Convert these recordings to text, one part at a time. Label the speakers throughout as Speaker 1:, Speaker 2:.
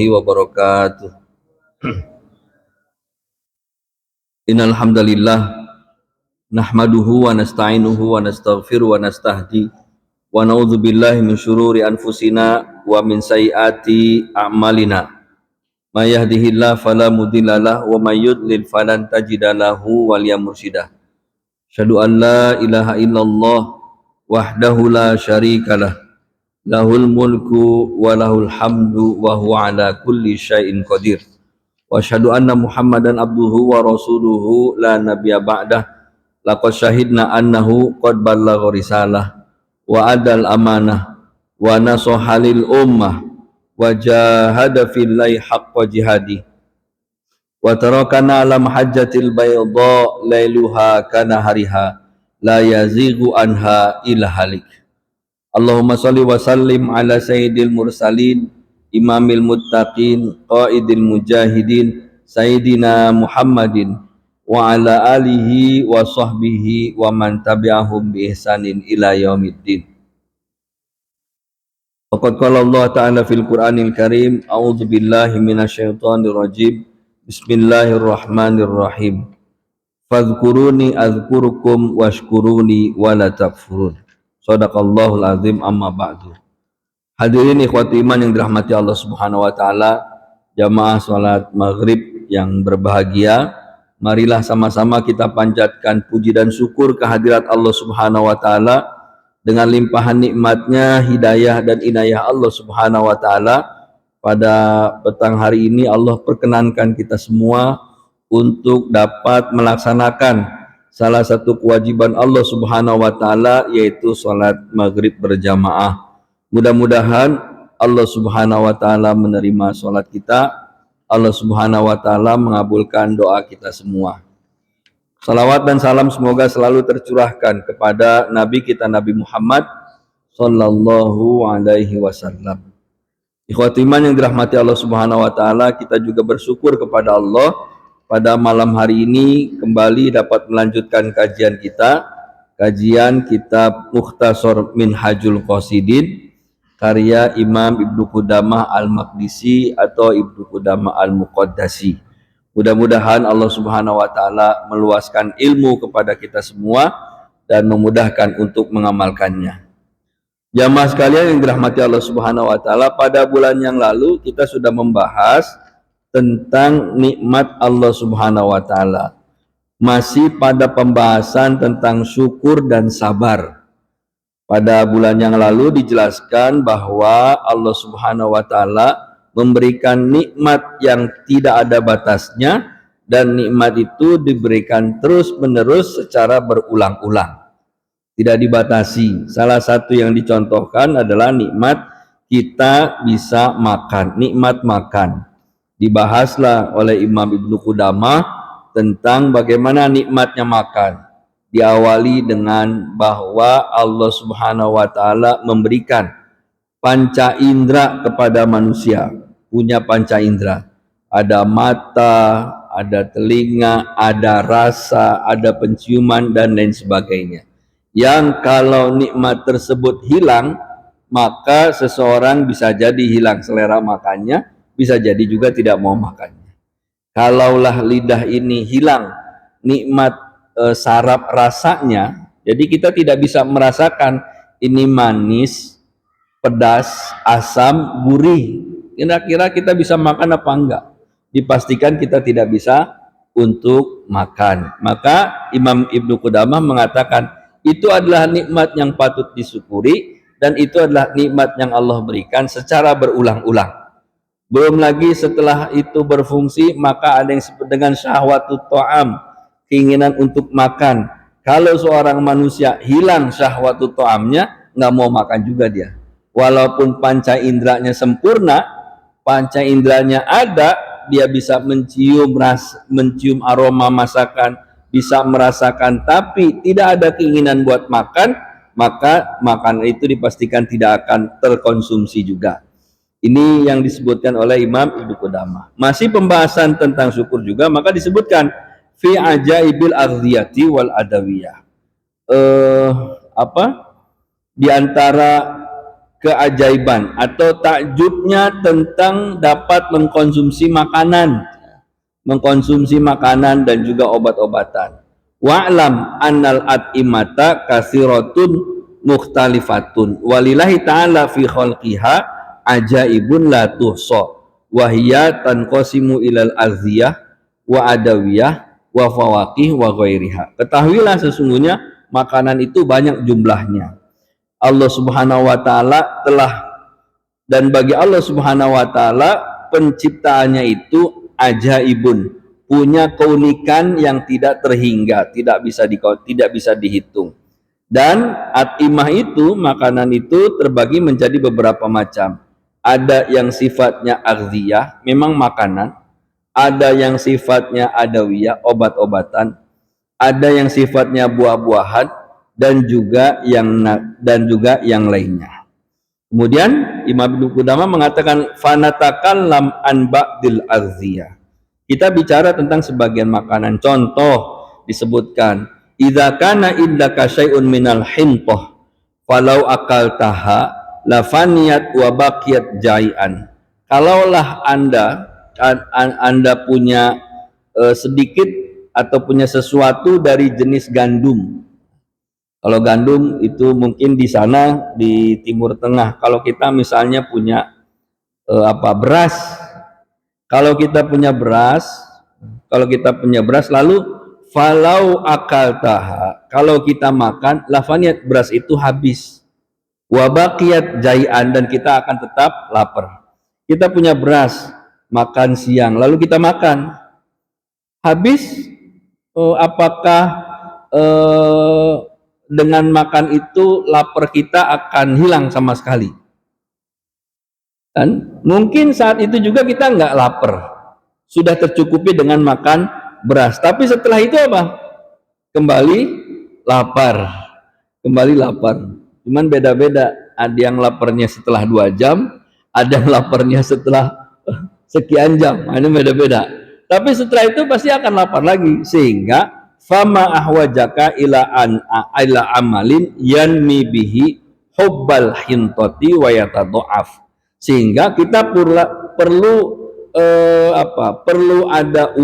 Speaker 1: wabarakatuh. Innal hamdalillah nahmaduhu wa nasta'inuhu wa nastaghfiru wa nastahdi wa na'udzu billahi min syururi anfusina wa min sayyiati a'malina. May yahdihillahu fala mudhillalah wa may yudlil falan tajida lahu waliya mursyida. Asyhadu an la ilaha illallah wahdahu la syarikalah lahul mulku wa lahul hamdu wa huwa ala kulli syai'in qadir. Wa asyhadu anna Muhammadan abduhu wa rasuluhu la nabiyya ba'dah. Laqad syahidna annahu qad ballagha risalah wa adal amanah wa nasaha lil ummah wa jahada fillahi haqqa jihadi wa tarakana ala mahajjatil bayda lailuha kana hariha la yazighu anha illa halik. Allahumma salli wa sallim ala sayyidil mursalin imamil muttaqin qaidil mujahidin sayyidina Muhammadin wa ala alihi wa sahbihi wa man tabi'ahum bi ihsanin ila yaumiddin. Faqad qala Allah ta'ala fil Qur'anil Karim, a'udzu billahi minasyaitonir rajim. Bismillahirrahmanirrahim. Fadhkuruni adzkurukum washkuruni wala takfurun. Shadaqallahul azim, amma ba'du. Hadirin ikhwati iman yang dirahmati Allah Subhanahu wa taala, jamaah salat maghrib yang berbahagia, marilah sama-sama kita panjatkan puji dan syukur kehadirat Allah Subhanahu wa taala dengan limpahan nikmatnya, hidayah dan inayah Allah Subhanahu wa taala. Pada petang hari ini Allah perkenankan kita semua untuk dapat melaksanakan salah satu kewajiban Allah Subhanahu wa taala, yaitu salat maghrib berjamaah. Mudah-mudahan Allah Subhanahu wa taala menerima salat kita. Allah Subhanahu wa taala mengabulkan doa kita semua. Salawat dan salam semoga selalu tercurahkan kepada Nabi kita Nabi Muhammad sallallahu alaihi wasallam. Ikhwati iman yang dirahmati Allah Subhanahu wa taala, kita juga bersyukur kepada Allah pada malam hari ini kembali dapat melanjutkan kajian kita, kajian kitab Mukhtasar Minhajul Qasidin karya Imam Ibnu Qudamah Al-Maqdisi atau Ibnu Qudamah Al-Muqaddasi. Mudah-mudahan Allah Subhanahu wa taala meluaskan ilmu kepada kita semua dan memudahkan untuk mengamalkannya. Jamaah sekalian yang dirahmati Allah Subhanahu wa taala, pada bulan yang lalu kita sudah membahas tentang nikmat Allah Subhanahu wa taala. Masih pada pembahasan tentang syukur dan sabar. Pada bulan yang lalu dijelaskan bahwa Allah Subhanahu wa taala memberikan nikmat yang tidak ada batasnya, dan nikmat itu diberikan terus-menerus secara berulang-ulang. Tidak dibatasi. Salah satu yang dicontohkan adalah nikmat kita bisa makan, nikmat makan. Dibahaslah oleh Imam Ibnu Qudamah tentang bagaimana nikmatnya makan. Diawali dengan bahwa Allah Subhanahu wa taala memberikan panca indera kepada manusia. Punya panca indera. Ada mata, ada telinga, ada rasa, ada penciuman dan lain sebagainya. Yang kalau nikmat tersebut hilang, maka seseorang bisa jadi hilang selera makannya, bisa jadi juga tidak mau makannya. Kalaulah lidah ini hilang nikmat saraf rasanya, jadi kita tidak bisa merasakan ini manis, pedas, asam, gurih. Kira-kira kita bisa makan apa enggak? Dipastikan kita tidak bisa untuk makan. Maka Imam Ibnu Qudamah mengatakan itu adalah nikmat yang patut disyukuri, dan itu adalah nikmat yang Allah berikan secara berulang-ulang. Belum lagi setelah itu berfungsi, maka ada yang disebut dengan syahwatut ta'am, keinginan untuk makan. Kalau seorang manusia hilang syahwatut ta'amnya, nggak mau makan juga dia. Walaupun panca inderanya sempurna, panca inderanya ada, dia bisa mencium aroma masakan, bisa merasakan, tapi tidak ada keinginan buat makan, maka makanan itu dipastikan tidak akan terkonsumsi juga. Ini yang disebutkan oleh Imam Ibnu Qudamah. Masih pembahasan tentang syukur juga, maka disebutkan fi ajaibil ardhiyati wal adawiyah. Di antara keajaiban atau takjubnya tentang dapat mengkonsumsi makanan dan juga obat-obatan. Wa'lam annal at'imata kasiratun mukhtalifatun walillahi ta'ala fi khalqiha ajaibun la tuhsa wa hiya tanqasimu ilal aziyah wa adawiyah wa fawaqih wa ghairiha. Ketahuilah sesungguhnya makanan itu banyak jumlahnya. Allah Subhanahu wa taala telah, dan bagi Allah Subhanahu wa taala penciptaannya itu ajaibun, punya keunikan yang tidak terhingga, tidak bisa dihitung. Dan atimah itu, makanan itu terbagi menjadi beberapa macam. Ada yang sifatnya aghdiyah, memang makanan. Ada yang sifatnya adawiyah, obat-obatan. Ada yang sifatnya buah-buahan, dan juga yang lainnya. Kemudian Imam Ibnu Qudamah mengatakan fanatakallam an ba'dil aghdiyah. Kita bicara tentang sebagian makanan. Contoh disebutkan, idza kana indaka syai'un minal hintah falau akaltaha lafaniyat wa baqiyat jai'an. Kalaulah Anda punya sedikit atau punya sesuatu dari jenis gandum. Kalau gandum itu mungkin di sana di Timur Tengah. Kalau kita misalnya punya beras. Kalau kita punya beras lalu falau akaltaha, kalau kita makan lafaniat beras itu habis. Wa baqiyat jai'an, dan kita akan tetap lapar. Kita punya beras, makan siang lalu kita makan. Habis, apakah dengan makan itu lapar kita akan hilang sama sekali? Dan mungkin saat itu juga kita nggak lapar, sudah tercukupi dengan makan beras. Tapi setelah itu apa? Kembali lapar. Cuman beda-beda. Ada yang laparnya setelah 2 jam, ada yang laparnya setelah sekian jam. Ini beda-beda. Tapi setelah itu pasti akan lapar lagi, sehingga fama ahwajaka ila amalin yanmi bihi hubbal hintati wa yatadha'af. Sehingga kita perlu ada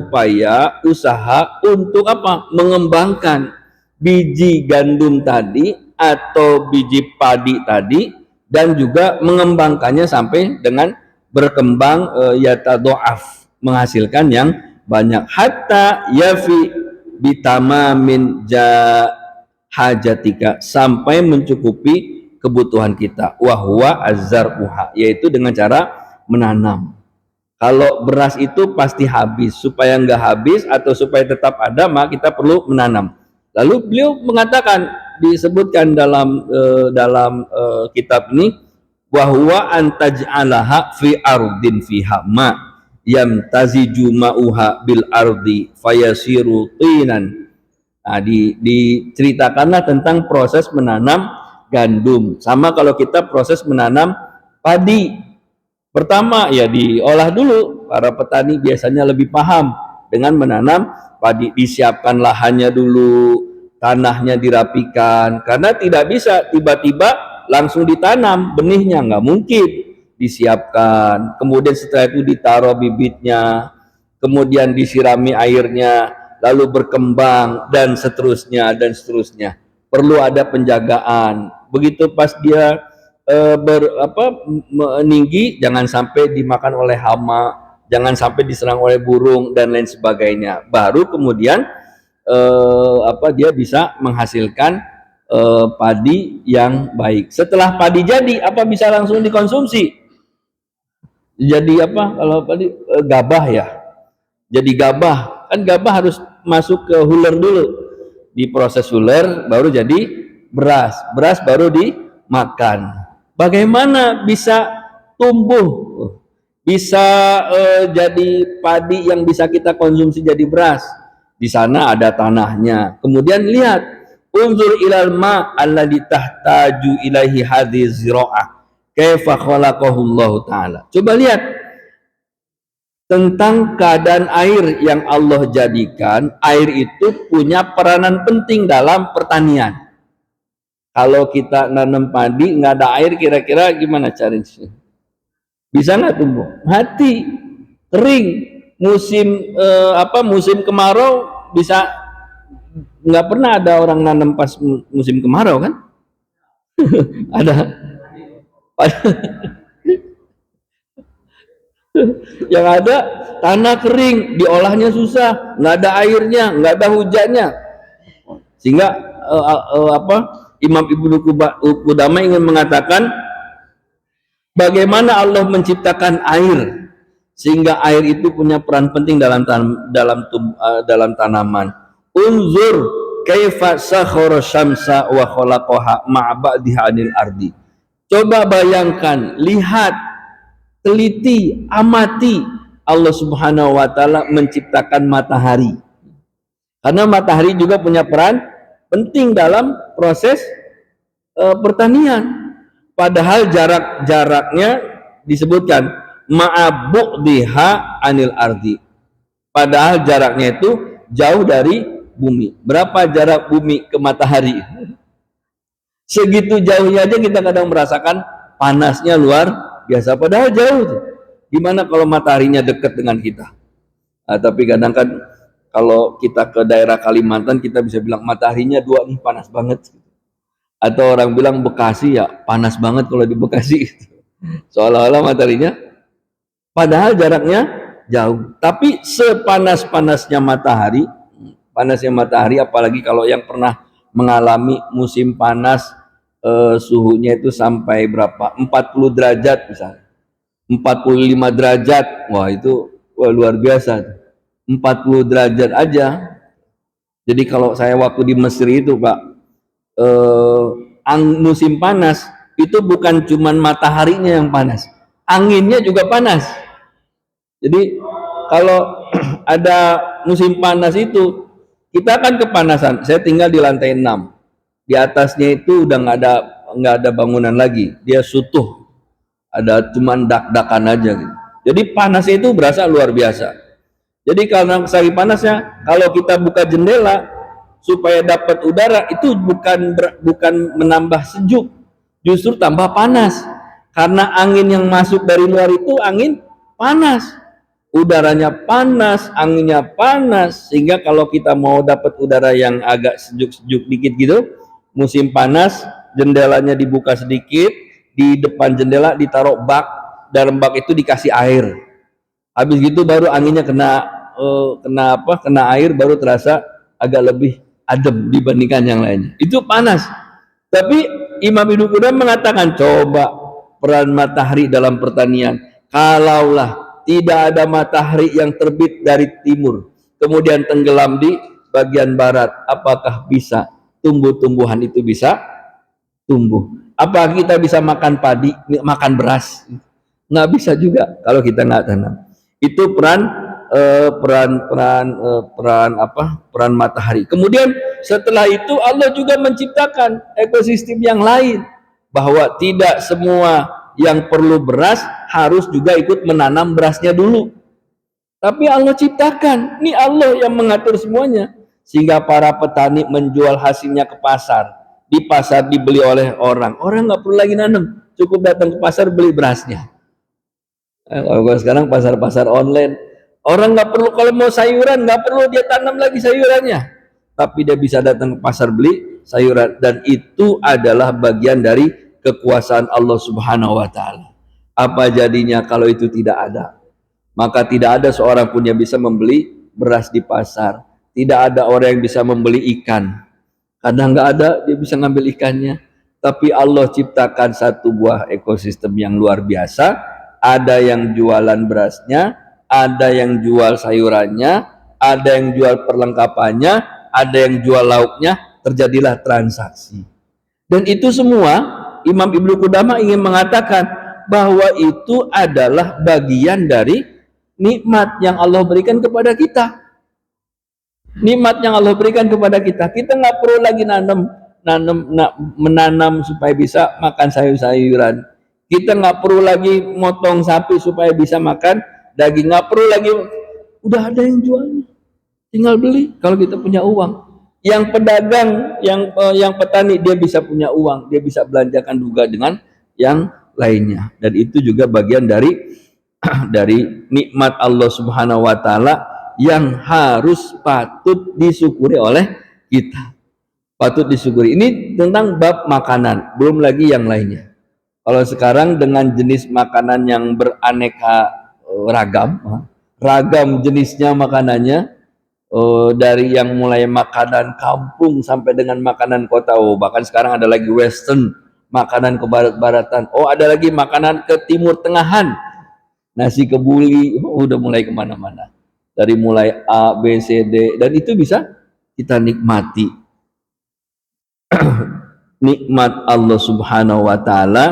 Speaker 1: usaha untuk mengembangkan biji gandum tadi atau biji padi tadi, dan juga mengembangkannya sampai dengan berkembang yatadha'af, menghasilkan yang banyak, hatta yafi bitamamin hajatika, sampai mencukupi kebutuhan kita. Wahwa azzar'uha, yaitu dengan cara menanam. Kalau beras itu pasti habis. Supaya nggak habis atau supaya tetap ada, maka kita perlu menanam. Lalu beliau mengatakan, disebutkan dalam kitab ini, wahwa antaj'alaha fi ardin fiha ma yamtaziju ma'uha bil ardi fayasiru tinan. Nah, diceritakanlah tentang proses menanam gandum. Sama kalau kita proses menanam padi. Pertama ya diolah dulu. Para petani biasanya lebih paham dengan menanam padi. Disiapkan lahannya dulu, tanahnya dirapikan, karena tidak bisa tiba-tiba langsung ditanam benihnya, nggak mungkin. Disiapkan, kemudian setelah itu ditaruh bibitnya, kemudian disirami airnya, lalu berkembang, dan seterusnya. Perlu ada penjagaan. Begitu pas dia meninggi, jangan sampai dimakan oleh hama, jangan sampai diserang oleh burung dan lain sebagainya. Baru kemudian dia bisa menghasilkan padi yang baik. Setelah padi jadi, apa bisa langsung dikonsumsi? Jadi kalau padi gabah ya. Jadi gabah, kan gabah harus masuk ke huler dulu. Diproses huler baru jadi beras. Beras baru dimakan. Bagaimana bisa tumbuh, bisa jadi padi yang bisa kita konsumsi jadi beras? Di sana ada tanahnya. Kemudian lihat, unzur ilal ma alladhi tahtaju ilaihi hadhihi zira'ah kaifa khalaqahu Allah taala. Coba lihat tentang keadaan air yang Allah jadikan. Air itu punya peranan penting dalam pertanian. Kalau kita nanam padi nggak ada air, kira-kira gimana caranya? Bisa nggak tumbuh? Mati, kering. Musim kemarau bisa nggak pernah ada orang nanam pas musim kemarau kan? Ada. Yang ada tanah kering, diolahnya susah, nggak ada airnya, nggak ada hujannya, sehingga Imam Ibnu Qudamah ingin mengatakan bagaimana Allah menciptakan air sehingga air itu punya peran penting dalam tanaman. Unzur kaifa sakhara syamsa wa khalaqaha ma'ba'diha 'anil ardi. Coba bayangkan, lihat, teliti, amati Allah Subhanahu wa taala menciptakan matahari. Karena matahari juga punya peran penting dalam proses pertanian. Padahal jaraknya disebutkan ma'abu'diha anil ardi. Padahal jaraknya itu jauh dari bumi. Berapa jarak bumi ke matahari? Segitu jauhnya aja kita kadang merasakan panasnya luar biasa. Padahal jauh. Gimana kalau mataharinya dekat dengan kita? Tapi kadang kan kalau kita ke daerah Kalimantan, kita bisa bilang mataharinya dua nih, panas banget. Atau orang bilang Bekasi, ya panas banget kalau di Bekasi. Seolah-olah mataharinya, padahal jaraknya jauh. Tapi sepanas-panasnya matahari, panasnya matahari, apalagi kalau yang pernah mengalami musim panas, suhunya itu sampai berapa? 40 derajat misalnya. 45 derajat, wah itu luar biasa. 40 derajat aja. Jadi kalau saya waktu di Mesir itu Pak, musim panas itu bukan cuman mataharinya yang panas, anginnya juga panas. Jadi kalau ada musim panas itu kita akan kepanasan. Saya tinggal di lantai 6, di atasnya itu udah nggak ada bangunan lagi, dia sutuh, ada cuman dak-dakan aja gitu. Jadi panasnya itu berasa luar biasa. Jadi karena saking panasnya, kalau kita buka jendela supaya dapat udara, itu bukan menambah sejuk, justru tambah panas. Karena angin yang masuk dari luar itu angin panas, udaranya panas, anginnya panas, sehingga kalau kita mau dapat udara yang agak sejuk-sejuk dikit gitu, musim panas, jendelanya dibuka sedikit, di depan jendela ditaruh bak, dalam bak itu dikasih air. Habis gitu baru anginnya kena air, baru terasa agak lebih adem dibandingkan yang lainnya. Itu panas. Tapi Imam Ibnu Qudamah mengatakan, coba peran matahari dalam pertanian. Kalaulah tidak ada matahari yang terbit dari timur, kemudian tenggelam di bagian barat, apakah bisa tumbuh-tumbuhan itu bisa tumbuh? Apa kita bisa makan padi, makan beras? Nggak bisa juga kalau kita nggak tanam. Itu peran matahari. Kemudian setelah itu Allah juga menciptakan ekosistem yang lain, bahwa tidak semua yang perlu beras harus juga ikut menanam berasnya dulu. Tapi Allah ciptakan, ini Allah yang mengatur semuanya, sehingga para petani menjual hasilnya ke pasar. Di pasar dibeli oleh orang nggak perlu lagi nanam, cukup datang ke pasar beli berasnya. Kalau sekarang pasar-pasar online, orang nggak perlu, kalau mau sayuran nggak perlu dia tanam lagi sayurannya, tapi dia bisa datang ke pasar beli sayuran. Dan itu adalah bagian dari kekuasaan Allah Subhanahu wa taala. Apa jadinya kalau itu tidak ada? Maka tidak ada seorang pun yang bisa membeli beras di pasar. Tidak ada orang yang bisa membeli ikan. Kadang nggak ada, dia bisa ngambil ikannya. Tapi Allah ciptakan satu buah ekosistem yang luar biasa. Ada yang jualan berasnya, ada yang jual sayurannya, ada yang jual perlengkapannya, ada yang jual lauknya. Terjadilah transaksi. Dan itu semua Imam Ibnu Qudamah ingin mengatakan bahwa itu adalah bagian dari nikmat yang Allah berikan kepada kita. Nikmat yang Allah berikan kepada kita. Kita nggak perlu lagi menanam supaya bisa makan sayur-sayuran. Kita nggak perlu lagi motong sapi supaya bisa makan daging. Nggak perlu lagi, udah ada yang jualnya, tinggal beli kalau kita punya uang. Yang pedagang, yang petani, dia bisa punya uang, dia bisa belanjakan juga dengan yang lainnya. Dan itu juga bagian dari dari nikmat Allah Subhanahu wa taala yang harus patut disyukuri oleh kita. Patut disyukuri. Ini tentang bab makanan, belum lagi yang lainnya. Kalau sekarang dengan jenis makanan yang beraneka ragam jenisnya makanannya, dari yang mulai makanan kampung sampai dengan makanan kota, bahkan sekarang ada lagi western, makanan ke barat-baratan, ada lagi makanan ke timur tengahan, nasi kebuli, udah mulai kemana-mana, dari mulai A, B, C, D, dan itu bisa kita nikmati. Nikmat Allah Subhanahu wa taala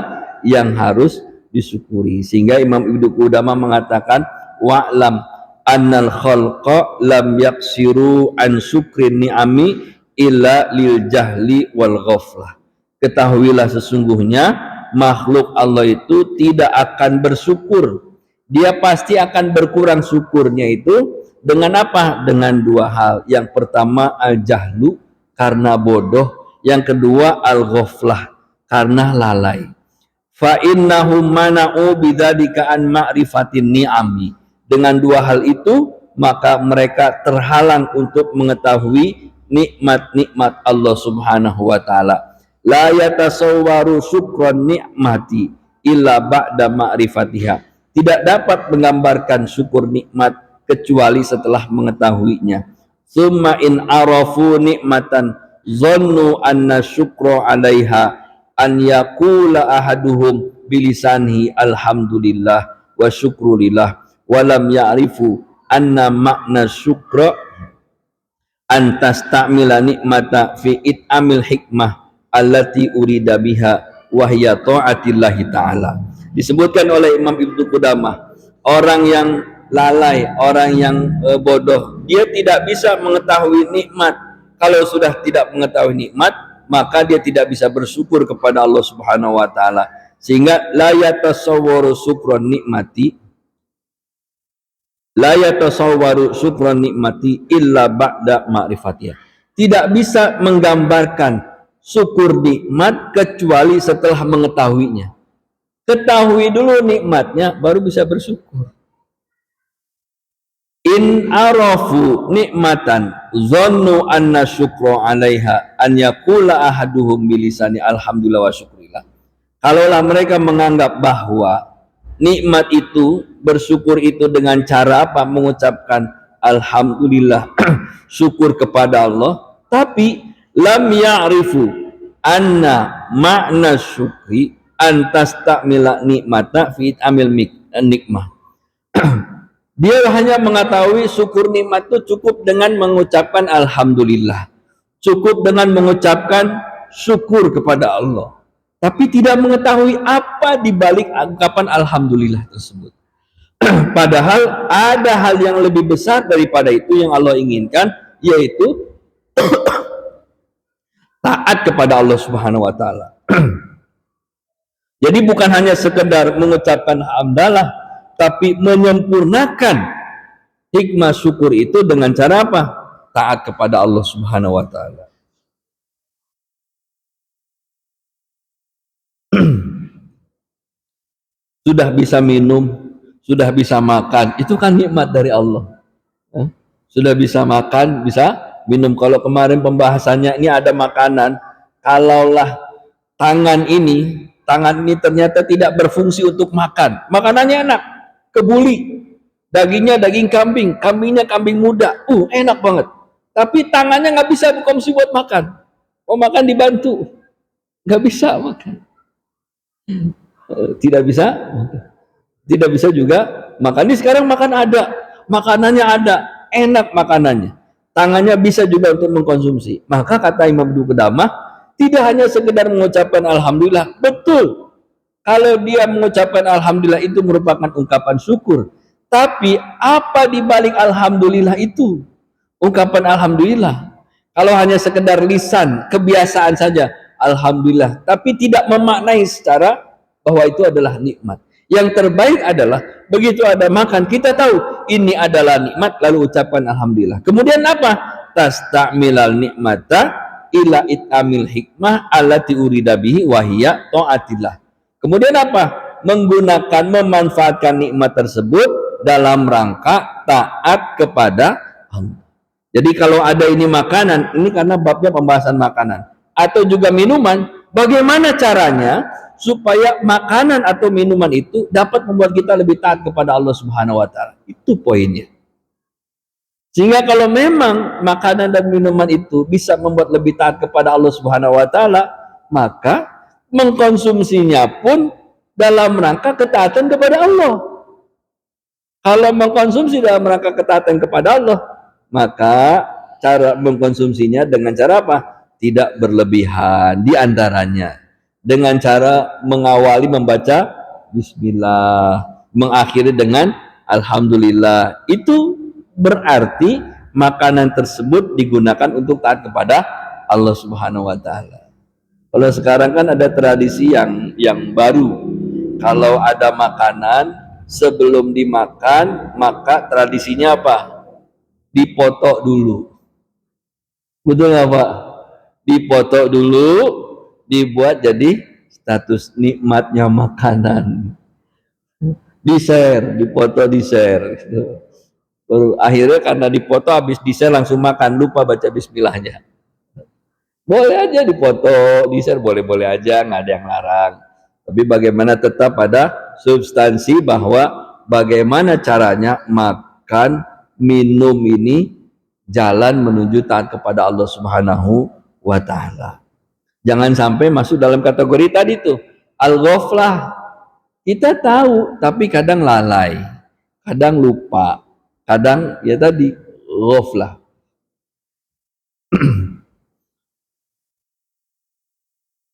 Speaker 1: yang harus disyukuri. Sehingga Imam Ibnu Qudamah mengatakan, wa'lam annal khalqa lam yaksiru an syukrin ni'ami illa lil jahli wal ghaflah. Ketahuilah sesungguhnya makhluk Allah itu tidak akan bersyukur, dia pasti akan berkurang syukurnya itu dengan apa? Dengan dua hal. Yang pertama al-jahlu, karena bodoh. Yang kedua al-ghaflah, karena lalai. Fa innahum mana'u bidzalika an ma'rifatin ni'ami. Dengan dua hal itu maka mereka terhalang untuk mengetahui nikmat-nikmat Allah Subhanahu wa taala. La yatasawwaru syukran ni'mati illa ba'da ma'rifatiha. Tidak dapat menggambarkan syukur nikmat kecuali setelah mengetahuinya. Summa in arafu nikmatan zannu anna syukra 'alaiha an yaqula ahaduhum bilisanihi alhamdulillah wa syukrulillah walam ya'rifu anna makna syukra an tastamila nikmata fi it'amil hikmah allati urida biha wa hiya ta'atillahi ta'ala. Disebutkan oleh Imam Ibnu Qudamah, orang yang lalai, orang yang bodoh, dia tidak bisa mengetahui nikmat. Kalau sudah tidak mengetahui nikmat, maka dia tidak bisa bersyukur kepada Allah Subhanahu wa taala. Sehingga la yatasawwaru syukran nikmati, la yatasawwaru syukran nikmati illa ba'da ma'rifatiyah. Tidak bisa menggambarkan syukur nikmat kecuali setelah mengetahuinya. Ketahui dulu nikmatnya baru bisa bersyukur. In arafu nikmatan zannu anna syukra 'alaiha an yaqula ahaduhum bilisani alhamdulillah wa syukrillah. Kalaulah mereka menganggap bahwa nikmat itu, bersyukur itu dengan cara apa? Mengucapkan alhamdulillah, syukur kepada Allah, tapi lam ya'rifu anna makna syukri antas ta'mila nikmata fi amil nikmah. Dia hanya mengetahui syukur nikmat itu cukup dengan mengucapkan alhamdulillah, cukup dengan mengucapkan syukur kepada Allah, tapi tidak mengetahui apa di balik ungkapan alhamdulillah tersebut. Padahal ada hal yang lebih besar daripada itu yang Allah inginkan, yaitu taat kepada Allah Subhanahu wa taala. Jadi bukan hanya sekedar mengucapkan hamdalah, tapi menyempurnakan hikmah syukur itu dengan cara apa? Taat kepada Allah Subhanahu wa taala. Sudah bisa minum, sudah bisa makan, itu kan nikmat dari Allah. Sudah bisa makan, bisa minum. Kalau kemarin pembahasannya ini ada makanan, kalaulah tangan ini ternyata tidak berfungsi untuk makan, makanannya enak, kebuli, dagingnya daging kambing, kambingnya kambing muda, enak banget, tapi tangannya nggak bisa berfungsi buat makan. Mau makan dibantu, nggak bisa makan, tidak bisa juga makan. Ini sekarang makan ada, makanannya ada, enak makanannya, tangannya bisa juga untuk mengkonsumsi. Maka kata Imam Ibnu Qudamah, tidak hanya sekedar mengucapkan alhamdulillah, betul, kalau dia mengucapkan alhamdulillah itu merupakan ungkapan syukur, tapi apa di balik alhamdulillah itu? Ungkapan alhamdulillah, kalau hanya sekedar lisan, kebiasaan saja alhamdulillah, tapi tidak memaknai secara bahwa itu adalah nikmat. Yang terbaik adalah begitu ada makan, kita tahu ini adalah nikmat, lalu ucapkan alhamdulillah. Kemudian apa? tasta'milal nikmata ila itamil hikmah allati urida bihi wahiyya taatillah. Kemudian apa? Menggunakan, memanfaatkan nikmat tersebut dalam rangka taat kepada Allah. Jadi kalau ada ini makanan, ini karena babnya pembahasan makanan, atau juga minuman, bagaimana caranya supaya makanan atau minuman itu dapat membuat kita lebih taat kepada Allah Subhanahu wa taala. Itu poinnya. Sehingga kalau memang makanan dan minuman itu bisa membuat lebih taat kepada Allah Subhanahu wa taala, maka mengkonsumsinya pun dalam rangka ketaatan kepada Allah. Kalau mengkonsumsi dalam rangka ketaatan kepada Allah, maka cara mengkonsumsinya dengan cara apa? Tidak berlebihan. Di antaranya dengan cara mengawali membaca bismillah, mengakhiri dengan alhamdulillah. Itu berarti makanan tersebut digunakan untuk taat kepada Allah Subhanahu wa taala. Kalau sekarang kan ada tradisi yang baru. Kalau ada makanan sebelum dimakan, maka tradisinya apa? Dipoto dulu. Betul nggak Pak? Dipoto dulu, dibuat jadi status nikmatnya makanan. Di-share, dipoto di-share. Akhirnya karena dipoto habis di-share langsung makan, lupa baca bismillahnya. Boleh aja dipoto, di-share boleh-boleh aja, nggak ada yang larang. Tapi bagaimana tetap pada substansi bahwa bagaimana caranya makan, minum ini jalan menuju taat kepada Allah Subhanahu wa taala. Jangan sampai masuk dalam kategori tadi tuh al-ghaflah. Kita tahu tapi kadang lalai, kadang lupa, kadang ya tadi ghaflah.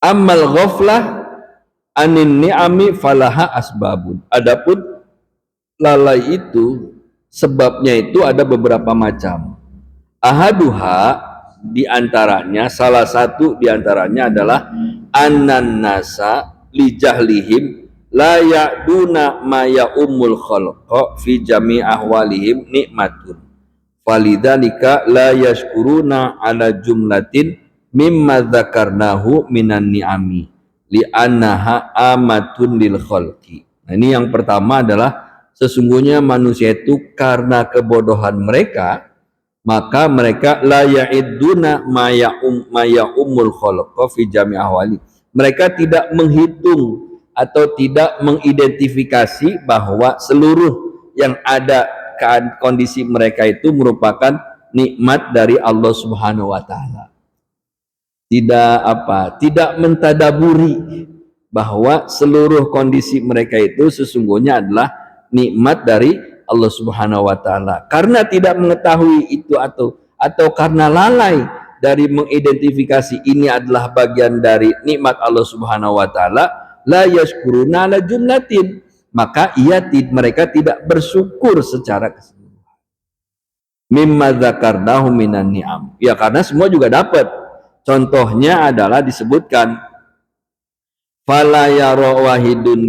Speaker 1: Amal ghaflah anin ni'ami falaha asbabun. Adapun lalai itu sebabnya itu ada beberapa macam. Ahaduha diantaranya, salah satu diantaranya adalah annan nasa li jahlihim la ya'duna ma ya'umul khalqa fi jami' ahwalihim nikmatun falidzalika la yashkuruna ala jumlatin mimma dzakarnahu minan ni'ami li'annaha amatun lil khalqi. Nah, ini yang pertama adalah sesungguhnya manusia itu karena kebodohan mereka, maka mereka la ya'iduna ma ya'umul khalqa fi jami' ahwali. Mereka tidak menghitung atau tidak mengidentifikasi bahwa seluruh yang ada kondisi mereka itu merupakan nikmat dari Allah Subhanahu wa taala. Tidak mentadaburi bahwa seluruh kondisi mereka itu sesungguhnya adalah nikmat dari Allah Subhanahu wa taala. Karena tidak mengetahui itu atau karena lalai dari mengidentifikasi ini adalah bagian dari nikmat Allah Subhanahu wa taala, la yashkuruna ala jumlatin, maka mereka tidak bersyukur secara keseluruhan. Mimma dzakarnahu minan ni'am. Ya karena semua juga dapat. Contohnya adalah disebutkan fala yara wahidun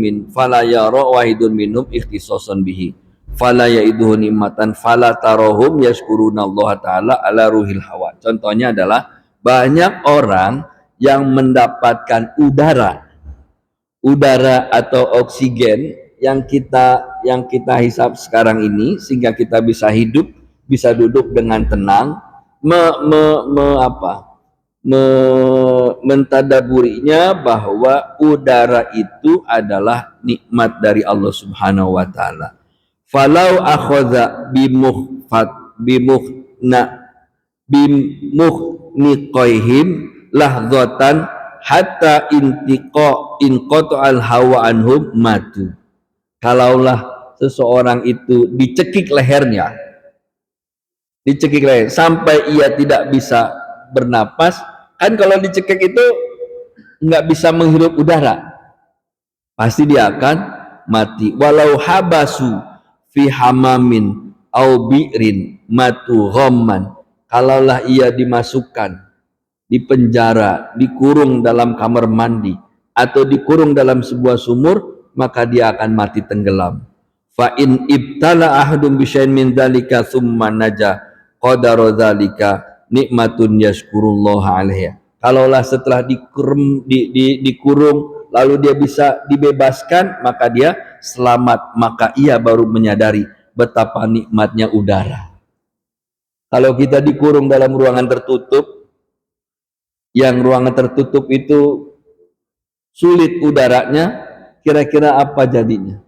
Speaker 1: minhum ikhtisasan bihi fala yaiduhu nikmatan fala tarahum yashkuruna Allah taala ala ruhil hawa. Contohnya adalah banyak orang yang mendapatkan udara atau oksigen yang kita hisap sekarang ini sehingga kita bisa hidup, bisa duduk dengan tenang, mentadaburinya bahwa udara itu adalah nikmat dari Allah Subhanahu wa taala. Falau akhadha bimuhniqaihim lahdzatan hatta inqata'al hawa anhum matu. Kalaulah seseorang itu dicekik lehernya sampai ia tidak bisa bernapas, kan kalau dicekik itu nggak bisa menghirup udara, pasti dia akan mati. Walau habasu fi hamamin au bi'rin matu ghamman, kalaulah ia dimasukkan di penjara, dikurung dalam kamar mandi atau dikurung dalam sebuah sumur, maka dia akan mati tenggelam. Fa in ibtala ahadun bi syai'in min dzalika tsumma naja qadara dzalika nikmatun yashkurullah alaiha. Kalaulah setelah dikurung lalu dia bisa dibebaskan, maka dia selamat, maka ia baru menyadari betapa nikmatnya udara. Kalau kita dikurung dalam ruangan tertutup, yang ruangan tertutup itu sulit udaranya, kira-kira apa jadinya?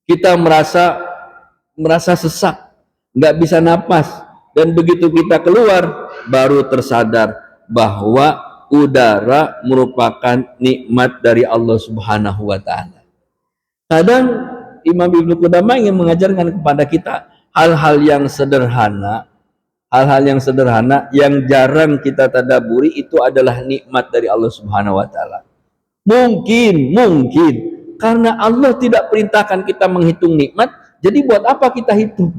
Speaker 1: Kita merasa sesak, nggak bisa napas, dan begitu kita keluar baru tersadar bahwa udara merupakan nikmat dari Allah Subhanahu wa Ta'ala. Kadang Imam Ibnu Qudamah ingin mengajarkan kepada kita hal-hal yang sederhana, yang jarang kita tadaburi, itu adalah nikmat dari Allah Subhanahu wa Ta'ala. Mungkin karena Allah tidak perintahkan kita menghitung nikmat, jadi buat apa kita hitung?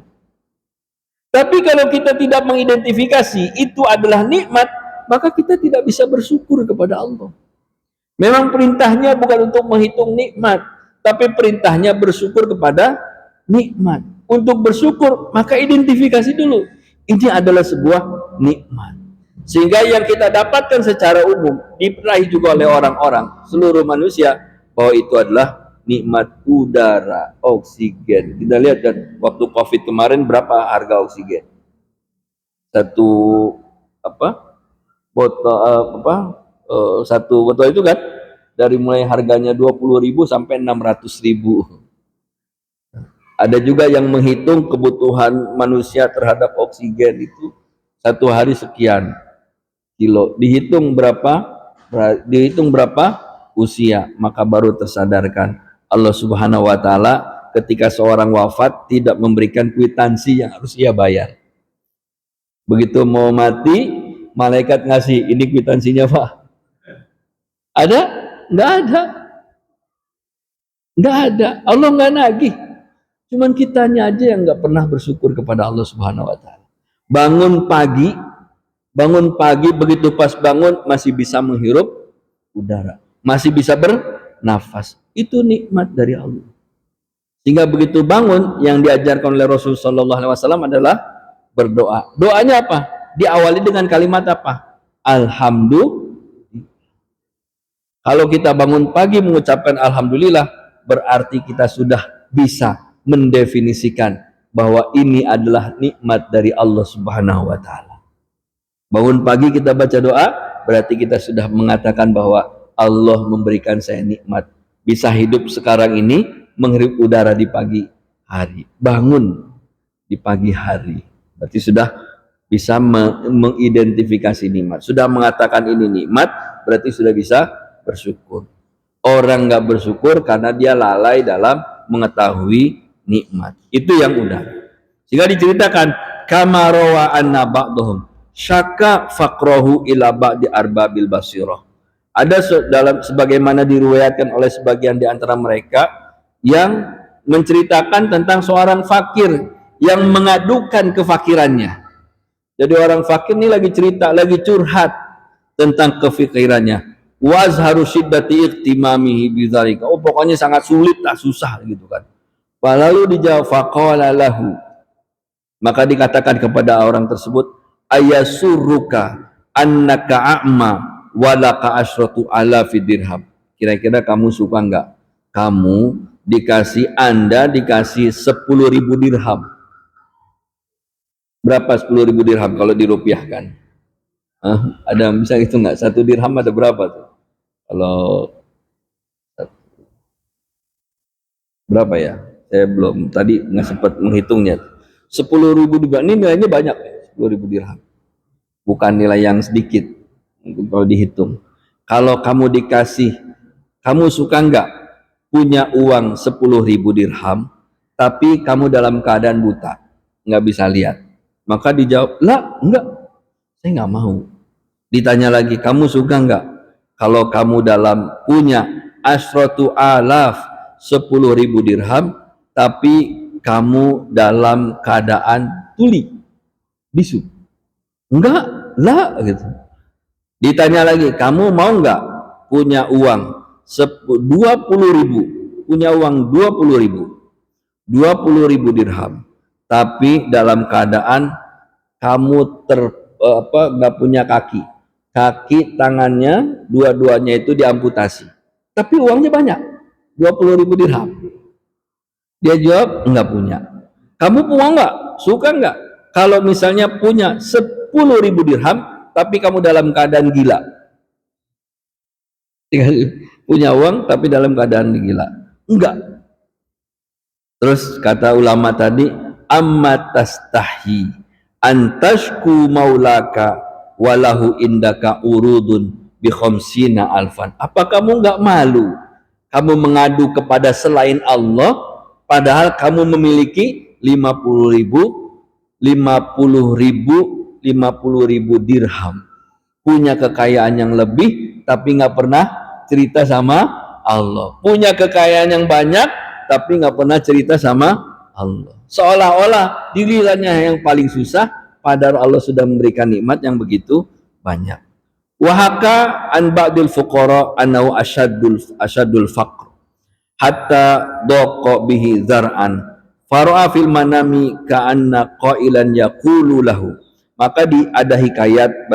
Speaker 1: Tapi kalau kita tidak mengidentifikasi itu adalah nikmat, maka kita tidak bisa bersyukur kepada Allah. Memang perintahnya bukan untuk menghitung nikmat, tapi perintahnya bersyukur kepada nikmat. Untuk bersyukur, maka identifikasi dulu. Ini adalah sebuah nikmat. Sehingga yang kita dapatkan secara umum, diperaih juga oleh orang-orang, seluruh manusia, bahwa itu adalah nikmat udara, oksigen. Kita lihat kan, waktu COVID kemarin berapa harga oksigen? Satu satu botol itu kan, dari mulai harganya 20.000 sampai 600.000. Ada juga yang menghitung kebutuhan manusia terhadap oksigen itu satu hari sekian kilo, dihitung berapa usia, maka baru tersadarkan Allah Subhanahu wa Ta'ala ketika seorang wafat tidak memberikan kwitansi yang harus ia bayar. Begitu mau mati, malaikat ngasih, ini kwitansinya Pak. Ada? Nggak ada. Allah nggak nagih. Cuman kitanya aja yang nggak pernah bersyukur kepada Allah Subhanahu wa Ta'ala. Bangun pagi, begitu pas bangun masih bisa menghirup udara, masih bisa bernafas. Itu nikmat dari Allah. Sehingga begitu bangun, yang diajarkan oleh Rasulullah SAW adalah berdoa. Doanya apa? Diawali dengan kalimat apa? Alhamdulillah. Kalau kita bangun pagi mengucapkan alhamdulillah, berarti kita sudah bisa mendefinisikan bahwa ini adalah nikmat dari Allah Subhanahu wa Ta'ala. Bangun pagi kita baca doa, berarti kita sudah mengatakan bahwa Allah memberikan saya nikmat, bisa hidup sekarang ini, menghirup udara di pagi hari, bangun di pagi hari, berarti sudah bisa mengidentifikasi nikmat, sudah mengatakan ini nikmat, berarti sudah bisa bersyukur. Orang nggak bersyukur karena dia lalai dalam mengetahui nikmat. Itu yang udah. Sehingga diceritakan kama rawa anna ba'dhum syaka faqrahu ila ba'di arbabil basirah. Ada dalam sebagaimana diriwayatkan oleh sebagian di antara mereka yang menceritakan tentang seorang fakir yang mengadukan kefakirannya. Jadi orang fakir ini lagi cerita, lagi curhat tentang kefakirannya. Wazharu syiddati iktimamihi bidzalika. Oh, pokoknya sangat sulit lah, susah gitu kan. Lalu dijawab faqala lahu. Maka dikatakan kepada orang tersebut, ayasurruka annaka a'ma walaka asyratu alafi dirham. Kira-kira kamu suka enggak? Kamu Anda dikasih 10.000 dirham. Berapa 10.000 dirham kalau dirupiahkan? Ada yang bisa itu enggak? 1 dirham ada berapa tuh? Kalau berapa ya? Saya belum tadi nggak sempat menghitungnya. 10.000 dirham ini nilainya banyak, 10.000 dirham. Bukan nilai yang sedikit kalau dihitung. Kalau kamu dikasih, kamu suka nggak punya uang 10.000 dirham, tapi kamu dalam keadaan buta, nggak bisa lihat? Maka dijawab, lah enggak, saya nggak mau. Ditanya lagi, kamu suka nggak kalau kamu dalam punya asratu alaf 10.000 dirham, tapi kamu dalam keadaan tuli, bisu? Enggak lah gitu. Ditanya lagi, kamu mau nggak punya uang 20.000, punya uang 20.000 dirham, tapi dalam keadaan kamu nggak punya kaki tangannya dua-duanya itu diamputasi, tapi uangnya banyak, 20.000 dirham. Dia jawab nggak punya. Kamu punya nggak? Suka nggak kalau misalnya punya 10.000 dirham tapi kamu dalam keadaan gila? Punya uang tapi dalam keadaan gila? Enggak. Terus kata ulama tadi, amma tastahi antashku maulaka walahu indaka urudun bi khamsina alfan. Apa kamu enggak malu kamu mengadu kepada selain Allah padahal kamu memiliki 50.000 dirham, punya kekayaan yang lebih tapi nggak pernah cerita sama Allah, punya kekayaan yang banyak tapi nggak pernah cerita sama Allah, seolah-olah dirinya yang paling susah padahal Allah sudah memberikan nikmat yang begitu banyak. Wahaka an ba'dil fuqara annahu asyadul faqr hatta daqa bihi zar'an fara'a fil manami ka'anna qailan yaqulu lahu. Maka ada hikayat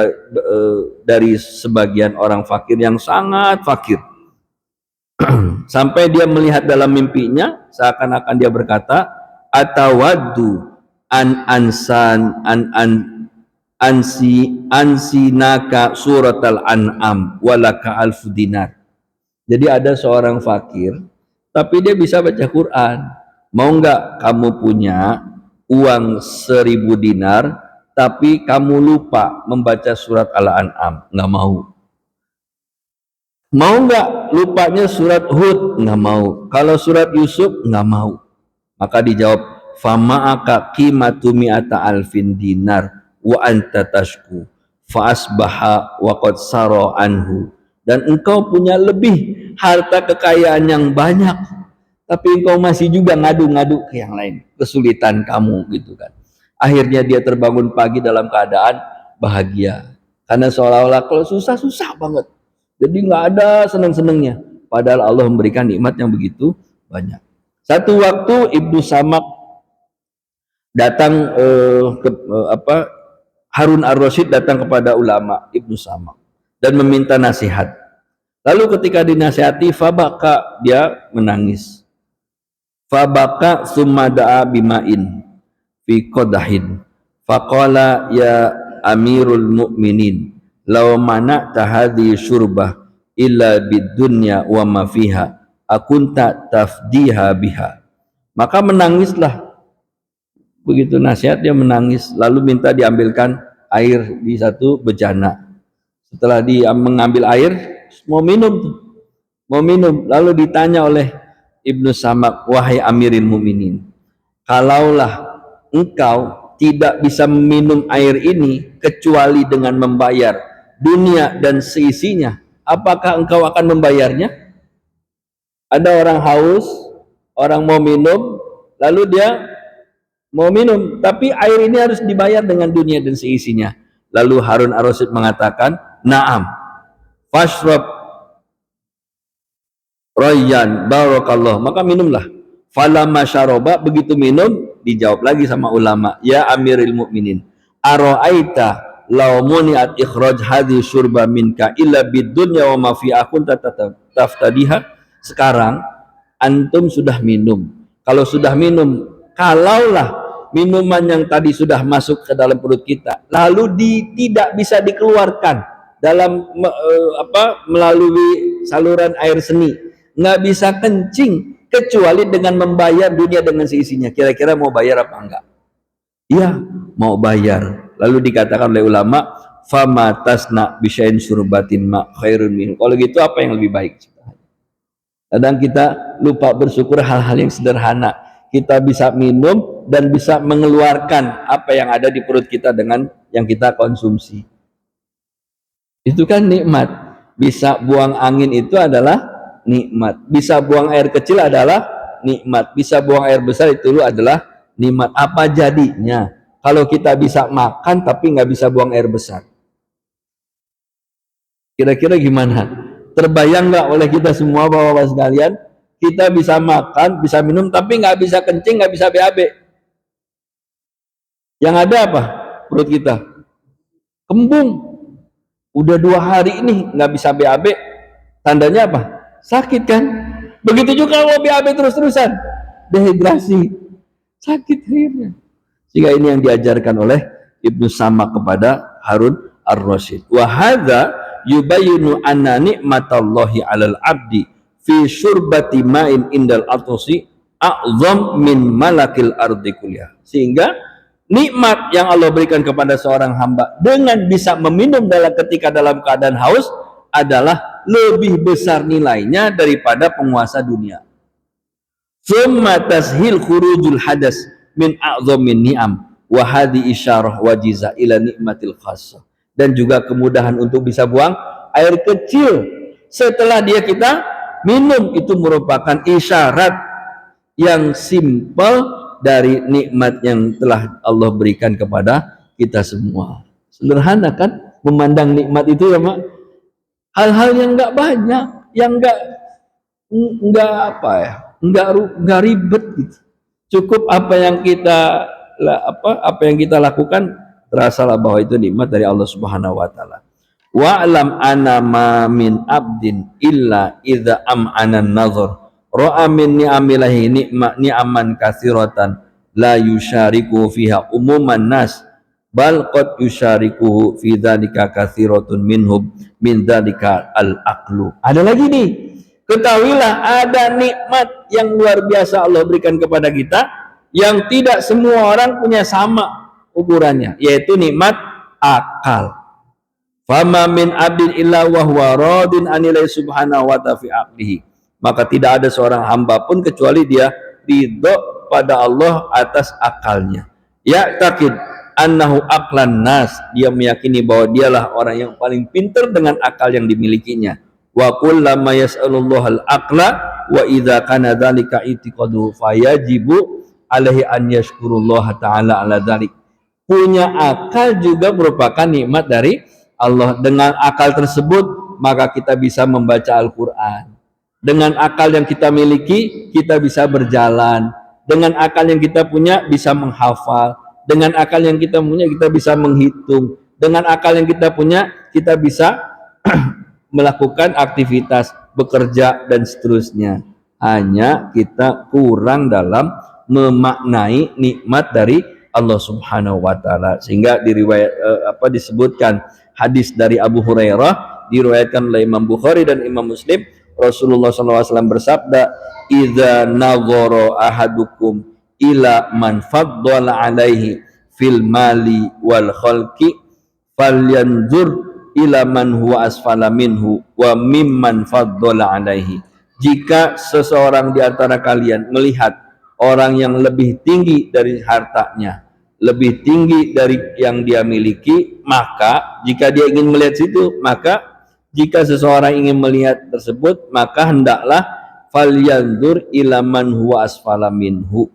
Speaker 1: dari sebagian orang fakir yang sangat fakir sampai dia melihat dalam mimpinya seakan-akan dia berkata, atawaddu an ansan ansinaka suratal an'am walaka alfu dinar. Jadi ada seorang fakir tapi dia bisa baca Quran. Mau nggak kamu punya uang 1.000 dinar tapi kamu lupa membaca surat Al-An'am? Nggak mau. Mau nggak lupanya surat Hud? Nggak mau. Kalau surat Yusuf? Nggak mau. Maka dijawab, fama'aka qimatu mi'ata alfin dinar wa anta tashku fa asbaha wa qad sara anhu. Dan engkau punya lebih harta kekayaan yang banyak tapi engkau masih juga ngadu-ngadu ke yang lain, kesulitan kamu gitu kan. Akhirnya dia terbangun pagi dalam keadaan bahagia karena seolah-olah kalau susah banget, jadi nggak ada seneng-senengnya padahal Allah memberikan nikmat yang begitu banyak. Satu waktu Ibnu Samak datang Harun ar-Rasyid datang kepada ulama Ibnu Samak dan meminta nasihat. Lalu ketika dinasihati, fabaka, dia menangis. Fabaka summa da'a bima'in fi qadahin faqala ya amirul mu'minin law mana'ta hadhi syurbah illa bidunya wa ma fiha akunta tafdiha biha. Maka menangislah. Begitu nasihat dia menangis, lalu minta diambilkan air di satu bejana. Setelah dia mengambil air, mau minum, lalu ditanya oleh Ibnu Samak, wahai amirin mu'minin, kalaulah engkau tidak bisa minum air ini kecuali dengan membayar dunia dan seisinya, apakah engkau akan membayarnya? Ada orang haus, orang mau minum, lalu dia mau minum, tapi air ini harus dibayar dengan dunia dan seisinya. Lalu Harun ar-Rasyid mengatakan, na'am, fashrab rayyan barakallah, maka minumlah. Falamma syaroba, begitu minum, dijawab lagi sama ulama, ya amiril mu'minin, ara'aita law muni'at ikhraj hadhi syurba minka illa bidunya wa ma fi akun taftadiha. Sekarang antum sudah minum, kalau sudah minum, kalaulah minuman yang tadi sudah masuk ke dalam perut kita lalu tidak bisa dikeluarkan dalam melalui saluran air seni, nggak bisa kencing kecuali dengan membayar dunia dengan seisinya, kira-kira mau bayar apa enggak? Iya, mau bayar. Lalu dikatakan oleh ulama, fama tasna bisya'in surbatin ma khairun min. Kalau gitu apa yang lebih baik? Kadang kita lupa bersyukur hal-hal yang sederhana. Kita bisa minum dan bisa mengeluarkan apa yang ada di perut kita dengan yang kita konsumsi. Itu kan nikmat. Bisa buang angin itu adalah nikmat. Bisa buang air kecil adalah nikmat. Bisa buang air besar itu adalah nikmat. Apa jadinya kalau kita bisa makan tapi nggak bisa buang air besar? Kira-kira gimana? Terbayang nggak oleh kita semua bapak-bapak sekalian, kita bisa makan, bisa minum, tapi nggak bisa kencing, nggak bisa BAB. Yang ada apa? Perut kita. kembung, udah 2 hari ini nggak bisa BAB, tandanya apa? Sakit kan? Begitu juga kalau BAB terus-terusan, dehidrasi, sakit akhirnya. Sehingga ini yang diajarkan oleh Ibnu Sama kepada Harun Ar-Rasyid. Wa hadza yubayyinu anna nikmatallahi 'alal 'abdi fi syurbati ma'in indal atusi a'zam min malakil ardi kuliah. Sehingga nikmat yang Allah berikan kepada seorang hamba dengan bisa meminum ketika dalam keadaan haus adalah lebih besar nilainya daripada penguasa dunia. Summa tashil khurujul hadas min a'zamin ni'am wa hadi isyarah wajiza ila nikmatil khassah. Dan juga kemudahan untuk bisa buang air kecil setelah kita minum, itu merupakan isyarat yang simpel dari nikmat yang telah Allah berikan kepada kita semua. Sederhana kan memandang nikmat itu ya, Mak? Hal-hal yang enggak banyak, yang enggak apa ya, enggak ribet gitu. Cukup apa yang kita lakukan, terasalah bahwa itu nikmat dari Allah Subhanahu wa taala. Wa'lam anna ma min abdin illa idza am'ana an-nazar ra'a min ni'amillahi ni'aman katsiratan la yusyariku fiha umuman nas bal qad yusyarikuhu fi dzalika katsiratun minhum min dzalika al-aqlu. Ada lagi nih, ketahuilah ada nikmat yang luar biasa Allah berikan kepada kita yang tidak semua orang punya sama ukurannya, yaitu nikmat akal. Fama min abdin illa wa huwa radin anilai subhanahu wa ta'ala fi aqlihi. Maka tidak ada seorang hamba pun kecuali dia ridho pada Allah atas akalnya. Ya taqid annahu aqlan nas, dia meyakini bahwa dialah orang yang paling pintar dengan akal yang dimilikinya. Wa kullama yas'alullahal aqla wa idza kana dzalika itiqadu fayajibu alaihi an yashkurullaha ta'ala ala dzalik. Punya akal juga merupakan nikmat dari Allah. Dengan akal tersebut maka kita bisa membaca Al-Quran. Dengan akal yang kita miliki kita bisa berjalan. Dengan akal yang kita punya bisa menghafal. Dengan akal yang kita punya kita bisa menghitung. Dengan akal yang kita punya kita bisa melakukan aktivitas, bekerja dan seterusnya. Hanya kita kurang dalam memaknai nikmat dari Allah Subhanahu wa taala. Sehingga disebutkan hadis dari Abu Hurairah, diriwayatkan oleh Imam Bukhari dan Imam Muslim, Rasulullah SAW bersabda, "Idza nazara ahadukum ila man faddala alaihi fil mali wal khalqi falyanzur ila man huwa asfala minhu wa mimman faddala alaihi." Jika seseorang di antara kalian melihat orang yang lebih tinggi dari hartanya, lebih tinggi dari yang dia miliki, maka jika dia ingin melihat situ, maka jika seseorang ingin melihat tersebut, maka hendaklah falyanzur ila man huwa asfala minhu,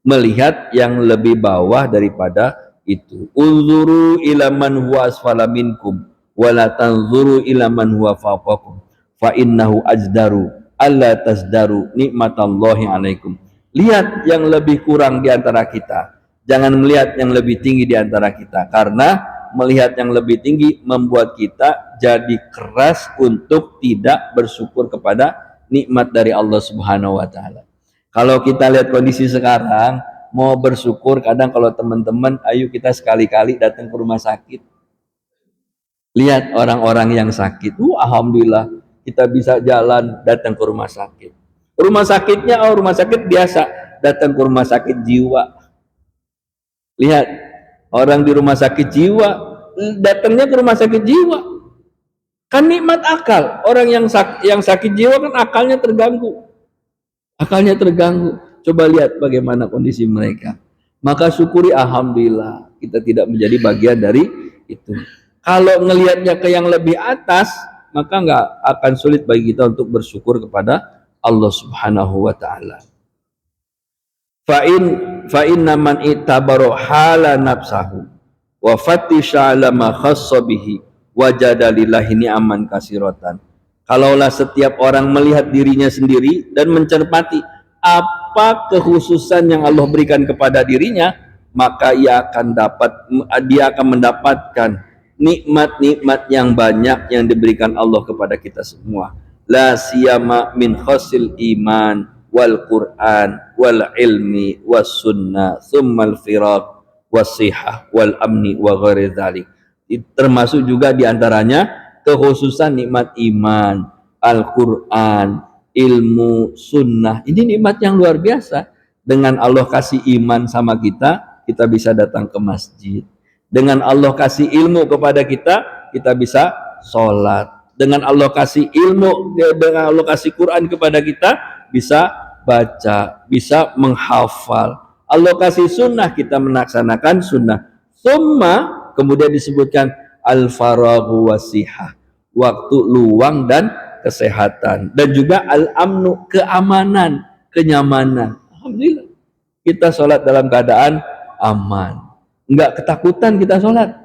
Speaker 1: melihat yang lebih bawah daripada itu. Unzuru ila man huwa asfala minkum wala tanzuru ila man huwa fawqakum fa innahu ajdaru alla tasdaru nikmatallahi alaikum. Lihat yang lebih kurang di antara kita, jangan melihat yang lebih tinggi di antara kita, karena melihat yang lebih tinggi membuat kita jadi keras untuk tidak bersyukur kepada nikmat dari Allah Subhanahu wa taala. Kalau kita lihat kondisi sekarang, mau bersyukur kadang kalau teman-teman, ayo kita sekali-kali datang ke rumah sakit. Lihat orang-orang yang sakit, alhamdulillah kita bisa jalan datang ke rumah sakit. Rumah sakitnya rumah sakit biasa, datang ke rumah sakit jiwa. Lihat orang di rumah sakit jiwa, datangnya ke rumah sakit jiwa. Kan nikmat akal. Orang yang sakit jiwa kan akalnya terganggu. Akalnya terganggu. Coba lihat bagaimana kondisi mereka. Maka syukuri, alhamdulillah kita tidak menjadi bagian dari itu. Kalau ngelihatnya ke yang lebih atas, maka nggak akan sulit bagi kita untuk bersyukur kepada Allah Subhanahu wa taala. Fa inna man itabaro hala nafsahu wa fatisha ala ma khassa bihi wajada lillahi ni'aman kasiratan. Kalaulah setiap orang melihat dirinya sendiri dan mencermati apa kekhususan yang Allah berikan kepada dirinya, maka dia akan mendapatkan nikmat-nikmat yang banyak yang diberikan Allah kepada kita semua. La siyama min khasil iman wal Qur'an wal ilmi was sunnah thummal firaq wasihah wal amni wa ghairi dzalik. Termasuk juga diantaranya kekhususan nikmat iman, Al-Quran, ilmu, sunnah. Ini nikmat yang luar biasa. Dengan Allah kasih iman sama kita, kita bisa datang ke masjid. Dengan Allah kasih ilmu kepada kita bisa sholat. Dengan Allah kasih ilmu, dengan Allah kasih Quran kepada kita, bisa baca, bisa menghafal. Allah kasih sunnah, kita melaksanakan sunnah. Summa, kemudian disebutkan al-faraghu wasihah, waktu luang dan kesehatan, dan juga al-amnu, keamanan, kenyamanan. Alhamdulillah, kita sholat dalam keadaan aman, enggak ketakutan kita sholat.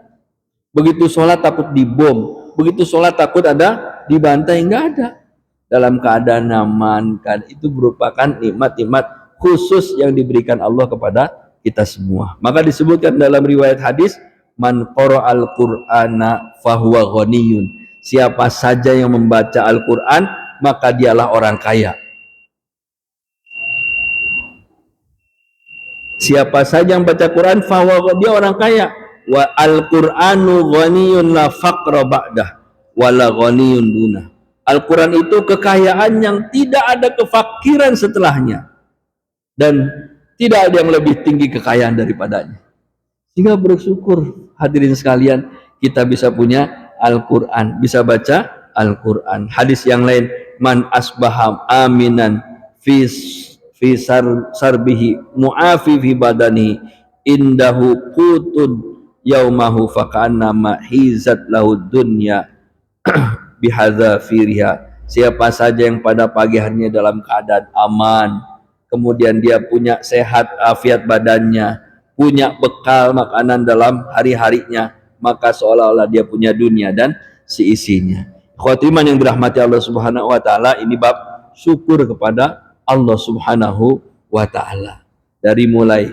Speaker 1: Begitu sholat takut dibom, begitu sholat takut ada dibantai, enggak ada. Dalam keadaan aman, kan itu merupakan nikmat-nikmat khusus yang diberikan Allah kepada kita semua. Maka disebutkan dalam riwayat hadis, man qara'al qur'ana fahuwa ghaniyun. Siapa saja yang membaca Al-Qur'an, maka dialah orang kaya. Siapa saja yang baca Quran, fahuwa, dia orang kaya. Wa al-Qur'anu ghaniyun la faqra ba'dah wa la ghaniyun dunah. Al-Quran itu kekayaan yang tidak ada kefakiran setelahnya, dan tidak ada yang lebih tinggi kekayaan daripadanya. Sehingga bersyukur hadirin sekalian, kita bisa punya Al-Quran, bisa baca Al-Quran. Hadis yang lain, man asbaham aminan fi sarbihi mu'afi fi badani indahu qutun yaumahu faka'annama hizat lahu dunya bihadza firiha. Siapa saja yang pada pagi harinya dalam keadaan aman, kemudian dia punya sehat afiat badannya, punya bekal makanan dalam hari-harinya, maka seolah-olah dia punya dunia dan seisinya. Khotiman yang dirahmati Allah Subhanahu wa taala, ini bab syukur kepada Allah Subhanahu wa taala. Dari mulai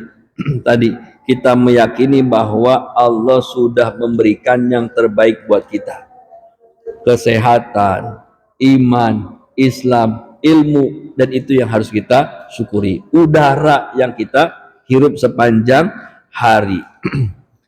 Speaker 1: tadi kita meyakini bahwa Allah sudah memberikan yang terbaik buat kita. Kesehatan, iman, Islam, ilmu, dan itu yang harus kita syukuri. Udara yang kita hirup sepanjang hari.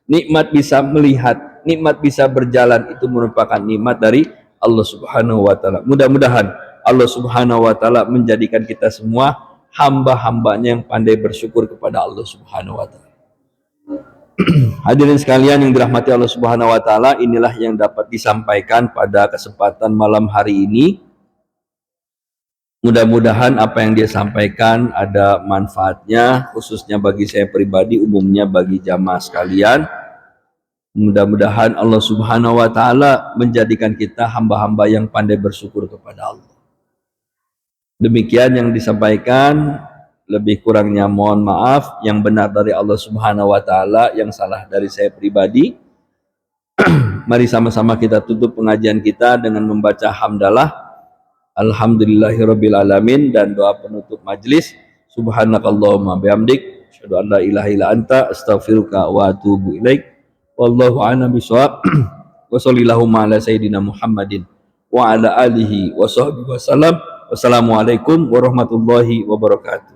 Speaker 1: Nikmat bisa melihat, nikmat bisa berjalan, itu merupakan nikmat dari Allah Subhanahu wa taala. Mudah-mudahan Allah Subhanahu wa taala menjadikan kita semua hamba-hambanya yang pandai bersyukur kepada Allah Subhanahu wa taala. Hadirin sekalian yang dirahmati Allah Subhanahu wa taala, inilah yang dapat disampaikan pada kesempatan malam hari ini. Mudah-mudahan apa yang dia sampaikan ada manfaatnya, khususnya bagi saya pribadi, umumnya bagi jamaah sekalian. Mudah-mudahan Allah Subhanahu wa taala menjadikan kita hamba-hamba yang pandai bersyukur kepada Allah. Demikian yang disampaikan, lebih kurangnya mohon maaf, yang benar dari Allah Subhanahu wa taala, yang salah dari saya pribadi. Mari sama-sama kita tutup pengajian kita dengan membaca hamdalah alhamdulillahirabbil alamin dan doa penutup majelis. Subhanakallahumma bihamdik asyhadu an la ilaha illa anta astaghfiruka wa atubu ilaik. Wallahu a'lam bishawab. Wa sallallahu ala sayyidina Muhammadin wa ala alihi wa sahbihi wasallam. Wassalamualaikum warahmatullahi wabarakatuh.